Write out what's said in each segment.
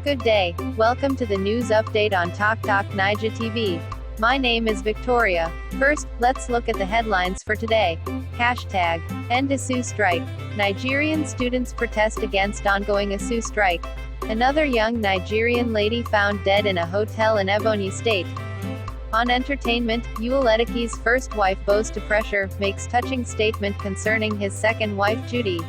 Good day. Welcome to the news update on Talk Niger TV. My name is Victoria. First, let's look at the headlines for today. Hashtag End Asuu Strike. Nigerian students protest against ongoing Asuu Strike. Another young Nigerian lady found dead in a hotel in Ebonyi State. On entertainment, Yul Edochie's first wife bows to pressure, makes touching statement concerning his second wife Judy.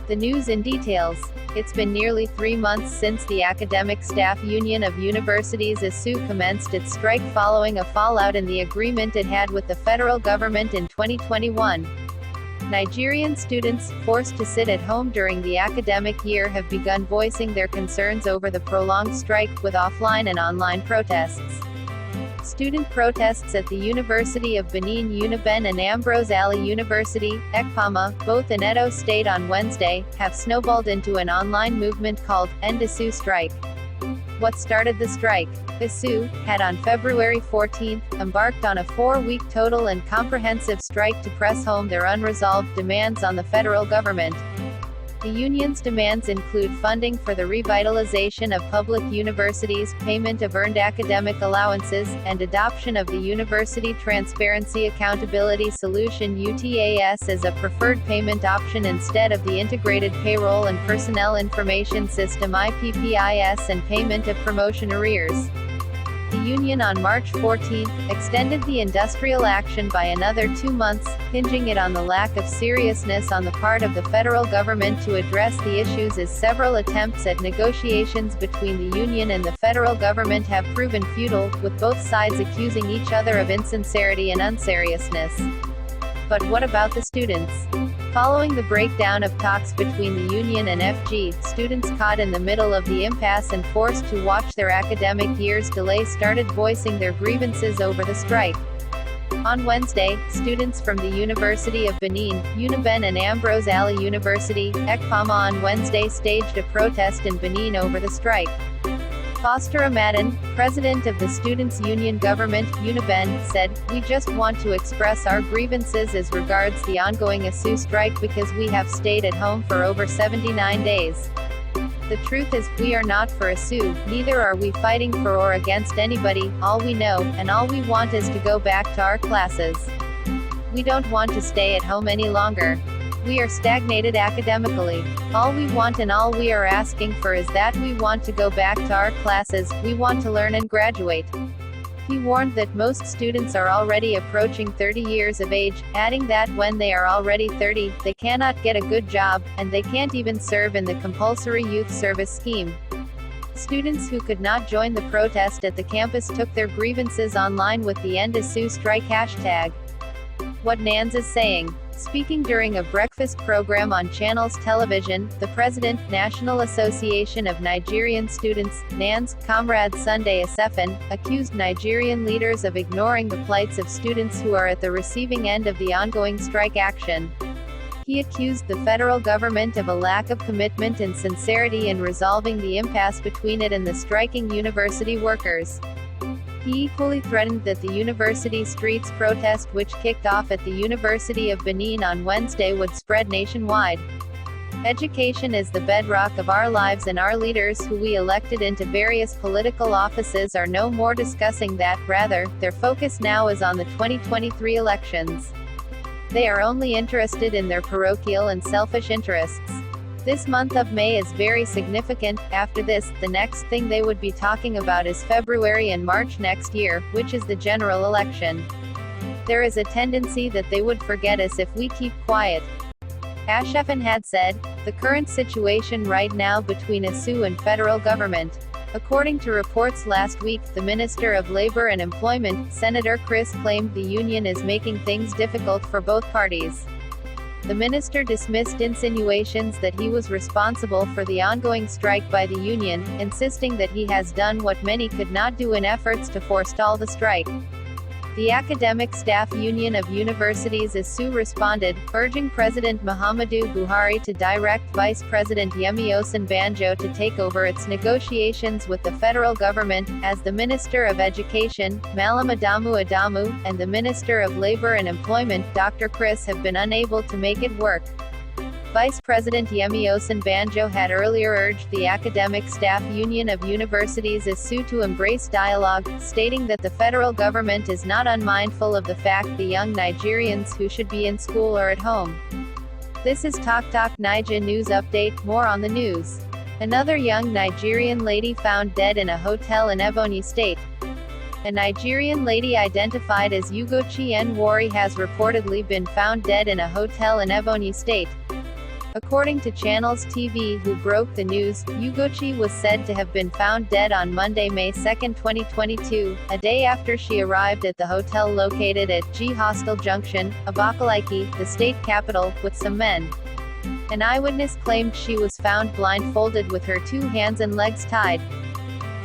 The news in details. It's been nearly 3 months since the Academic Staff Union of Universities Asuu commenced its strike following a fallout in the agreement it had with the federal government in 2021. Nigerian students, forced to sit at home during the academic year, have begun voicing their concerns over the prolonged strike, with offline and online protests. Student protests at the University of Benin Uniben and Ambrose Alley University, Ekpoma, both in Edo State on Wednesday, have snowballed into an online movement called End Asuu Strike. What started the strike? Asuu had on February 14 embarked on a 4-week total and comprehensive strike to press home their unresolved demands on the federal government. The union's demands include funding for the revitalization of public universities, payment of earned academic allowances, and adoption of the University Transparency Accountability Solution (UTAS) as a preferred payment option instead of the Integrated Payroll and Personnel Information System (IPPIS) and payment of promotion arrears. The union on March 14 extended the industrial action by another 2 months, hinging it on the lack of seriousness on the part of the federal government to address the issues, as several attempts at negotiations between the union and the federal government have proven futile, with both sides accusing each other of insincerity and unseriousness. But what about the students? Following the breakdown of talks between the union and FG, students caught in the middle of the impasse and forced to watch their academic years delay started voicing their grievances over the strike. On Wednesday, students from the University of Benin, Uniben and Ambrose Alley University, Ekpoma on Wednesday staged a protest in Benin over the strike. Foster Amadan, president of the Students' Union Government, Uniben, said, "We just want to express our grievances as regards the ongoing Asuu strike because we have stayed at home for over 79 days. The truth is, we are not for Asuu, neither are we fighting for or against anybody. All we know, and all we want is to go back to our classes. We don't want to stay at home any longer. We are stagnated academically. All we want and all we are asking for is that we want to go back to our classes, we want to learn and graduate." He warned that most students are already approaching 30 years of age, adding that when they are already 30, they cannot get a good job, and they can't even serve in the compulsory youth service scheme. Students who could not join the protest at the campus took their grievances online with the End Asuu Strike hashtag. What NANS is saying. Speaking during a breakfast program on Channels Television, the president, National Association of Nigerian Students, NANS, Comrade Sunday Asefin, accused Nigerian leaders of ignoring the plights of students who are at the receiving end of the ongoing strike action. He accused the federal government of a lack of commitment and sincerity in resolving the impasse between it and the striking university workers. He equally threatened that the university streets protest, which kicked off at the University of Benin on Wednesday, would spread nationwide. "Education is the bedrock of our lives, and our leaders who we elected into various political offices are no more discussing that, rather, their focus now is on the 2023 elections. They are only interested in their parochial and selfish interests. This month of May is very significant. After this, the next thing they would be talking about is February and March next year, which is the general election. There is a tendency that they would forget us if we keep quiet." Asefin had said, "The current situation right now between Asuu and federal government." According to reports last week, the Minister of Labor and Employment, Senator Chris, claimed the union is making things difficult for both parties. The minister dismissed insinuations that he was responsible for the ongoing strike by the union, insisting that he has done what many could not do in efforts to forestall the strike. The Academic Staff Union of Universities Asuu responded, urging President Muhammadu Buhari to direct Vice President Yemi Osinbanjo to take over its negotiations with the federal government, as the Minister of Education, Malam Adamu Adamu, and the Minister of Labor and Employment, Dr. Chris, have been unable to make it work. Vice President Yemi Osinbanjo had earlier urged the Academic Staff Union of Universities Asuu to embrace dialogue, stating that the federal government is not unmindful of the fact the young Nigerians who should be in school are at home. This is Talk Naija News Update, more on the news. Another young Nigerian lady found dead in a hotel in Ebonyi State. A Nigerian lady identified as Yul Edochie has reportedly been found dead in a hotel in Ebonyi State. According to Channels TV who broke the news, Yul Edochie was said to have been found dead on Monday, May 2, 2022, a day after she arrived at the hotel located at G Hostel Junction, Abakaliki, the state capital, with some men. An eyewitness claimed she was found blindfolded with her two hands and legs tied.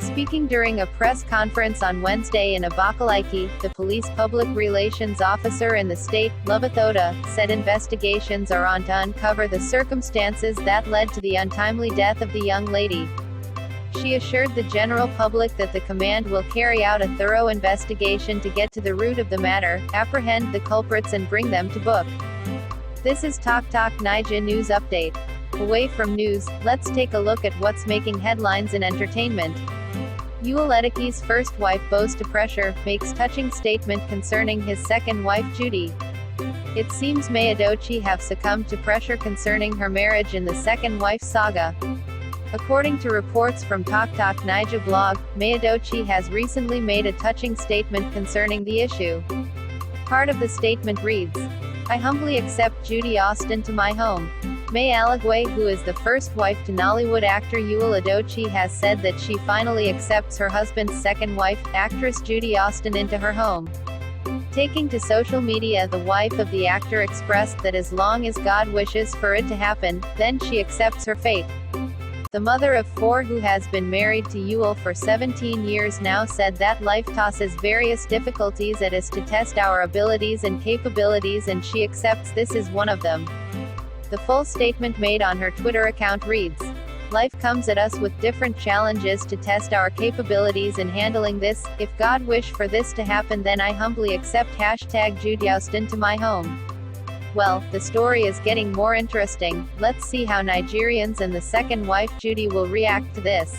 Speaking during a press conference on Wednesday in Abakaliki, the police public relations officer in the state, Lubethoda, said investigations are on to uncover the circumstances that led to the untimely death of the young lady. She assured the general public that the command will carry out a thorough investigation to get to the root of the matter, apprehend the culprits and bring them to book. This is Talk Naija News Update. Away from news, let's take a look at what's making headlines in entertainment. Yul Edochie's first wife bows to pressure, makes touching statement concerning his second wife Judy. It seems May Edochie have succumbed to pressure concerning her marriage in the second wife saga. According to reports from Talk Naija blog, May Edochie has recently made a touching statement concerning the issue. Part of the statement reads, "I humbly accept Judy Austin to my home." May Edochie, who is the first wife to Nollywood actor Yul Edochie, has said that she finally accepts her husband's second wife, actress Judy Austin, into her home. Taking to social media, the wife of the actor expressed that as long as God wishes for it to happen, then she accepts her fate. The mother of four, who has been married to Yul for 17 years now, said that life tosses various difficulties at us to test our abilities and capabilities, and she accepts this is one of them. The full statement made on her Twitter account reads, "Life comes at us with different challenges to test our capabilities in handling this. If God wish for this to happen, then I humbly accept #Judy Austin to my home." Well, the story is getting more interesting. Let's see how Nigerians and the second wife Judy will react to this.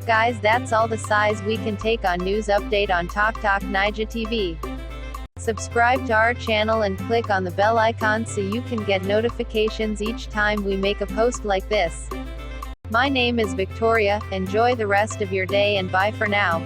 Guys, that's all the size we can take on News Update on Talk Naija TV. Subscribe to our channel and click on the bell icon so you can get notifications each time we make a post like this. My name is Victoria, enjoy the rest of your day and bye for now.